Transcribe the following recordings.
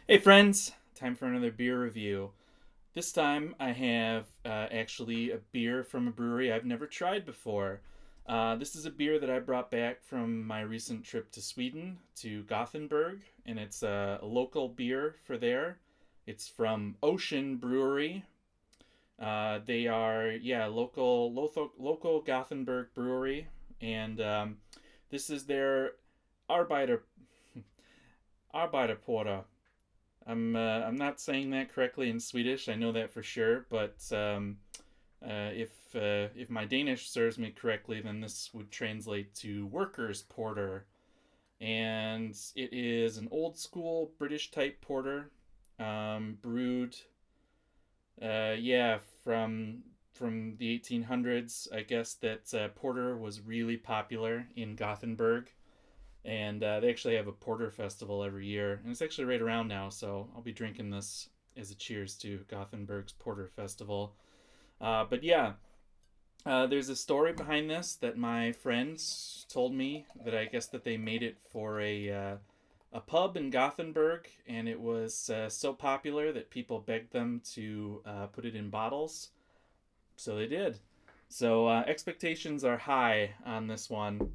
Hey friends, time for another beer review. This time I have actually a beer from a brewery I've never tried before. This is a beer that I brought back from my recent trip to Sweden, to Gothenburg, and it's a local beer for there. It's from Ocean Brewery. They are, local Gothenburg brewery, and this is their Arbeiter, Arbetaporter. I'm not saying that correctly in Swedish. I know that for sure, but if my Danish serves me correctly, then this would translate to workers' porter, and it is an old school British type porter, brewed, yeah, from the 1800s. I guess that porter was really popular in Gothenburg, and they actually have a porter festival every year, and it's actually right around now, so I'll be drinking this as a cheers to Gothenburg's porter festival. But yeah, there's a story behind this that my friends told me, that I guess that they made it for a pub in Gothenburg, and it was so popular that people begged them to put it in bottles, so they did. So expectations are high on this one.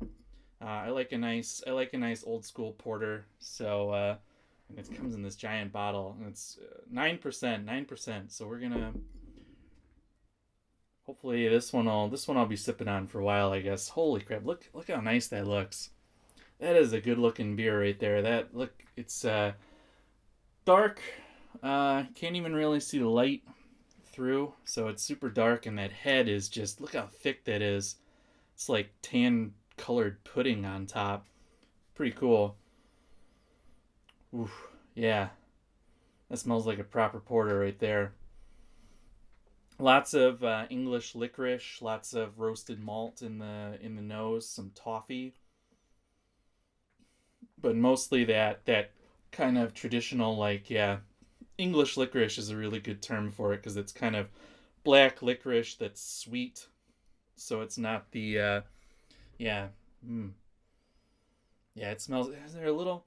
I like a nice old school porter. So and it comes in this giant bottle, and it's 9%, 9%. So we're gonna hopefully this one I'll be sipping on for a while, I guess. Holy crap! Look how nice that looks. That is a good looking beer right there. That look, it's dark. Can't even really see the light through, so it's super dark, and that head is just, look how thick that is. It's like tan colored pudding on top. Pretty cool. Oof, yeah, that smells like a proper porter right there. Lots of English licorice, lots of roasted malt in the nose, some toffee, but mostly that kind of traditional, like, yeah, English licorice is a really good term for it, because it's kind of black licorice that's sweet, so it's not the yeah. Mm, yeah, it smells. Is there a little?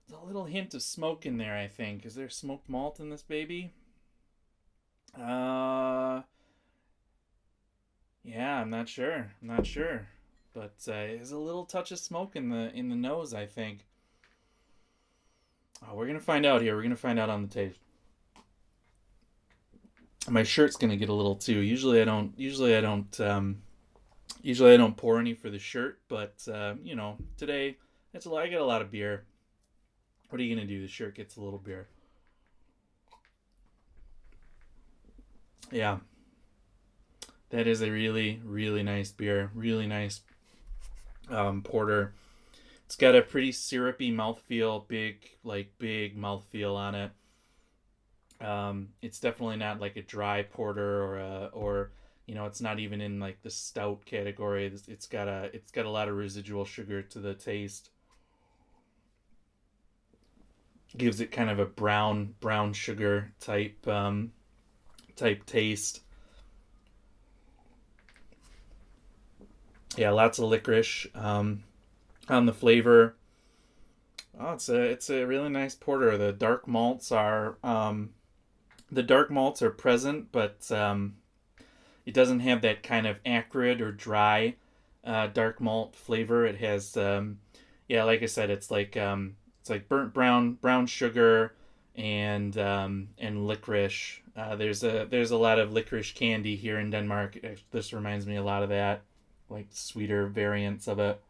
There's a little hint of smoke in there, I think. Is there smoked malt in this baby? Uh, yeah, I'm not sure. I'm not sure, but there's a little touch of smoke in the nose, I think. Oh, we're gonna find out here. We're gonna find out on the taste. My shirt's gonna get a little too. Usually I don't. Usually I don't. Usually I don't pour any for the shirt, but today it's a lot. I got a lot of beer. What are you gonna do? The shirt gets a little beer. Yeah, that is a really, really nice beer. Really nice porter. It's got a pretty syrupy mouthfeel, big mouthfeel on it. It's definitely not like a dry porter, or it's not even in like the stout category. It's got a lot of residual sugar to the taste. Gives it kind of a brown sugar type taste. Yeah, lots of licorice on the flavor. Oh, it's a really nice porter. The dark malts are present, but it doesn't have that kind of acrid or dry dark malt flavor. It has, yeah, like I said, it's like burnt brown sugar and licorice. There's a lot of licorice candy here in Denmark. This reminds me a lot of that, like sweeter variants of it.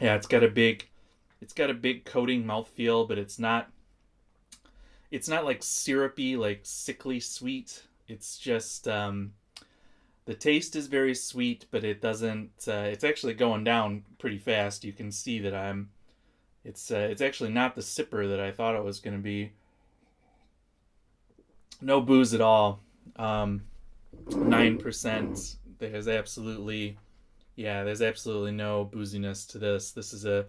Yeah, it's got a big coating mouthfeel, but it's not like syrupy, like sickly sweet. It's just the taste is very sweet, but it doesn't. It's actually going down pretty fast. You can see that I'm. It's actually not the sipper that I thought it was going to be. No booze at all. 9%. There's absolutely no booziness to this. This is a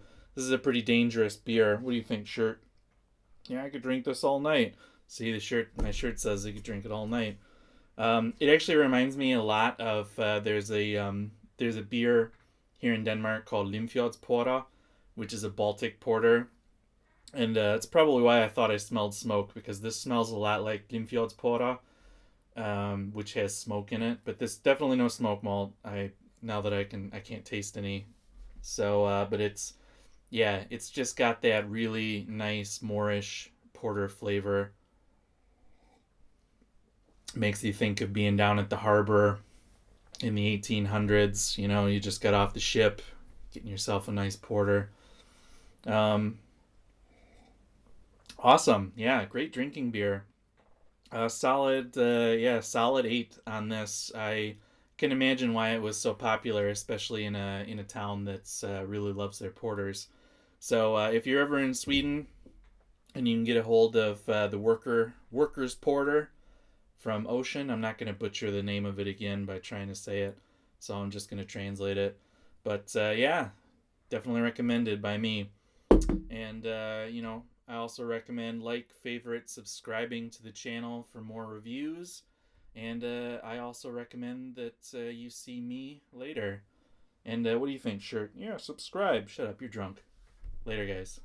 pretty dangerous beer. What do you think, shirt? Yeah, I could drink this all night. See, my shirt says I could drink it all night. It actually reminds me a lot of there's a beer here in Denmark called Limfjordsporter, which is a Baltic porter. And it's probably why I thought I smelled smoke, because this smells a lot like Limfjordsporter, which has smoke in it. But this definitely no smoke malt. Now that I can't taste any. So, but it's just got that really nice Moorish porter flavor. Makes you think of being down at the harbor in the 1800s. You know, you just got off the ship, getting yourself a nice porter. Um, awesome. Yeah, great drinking beer. Solid 8 on this. I can imagine why it was so popular, especially in a town that's really loves their porters. So if you're ever in Sweden and you can get a hold of the workers porter from Ocean, I'm not going to butcher the name of it again by trying to say it, so I'm just going to translate it. But yeah, definitely recommended by me. And I also recommend favorite, subscribing to the channel for more reviews. And I also recommend that you see me later. And what do you think, Shirt? Yeah, subscribe. Shut up, you're drunk. Later, guys.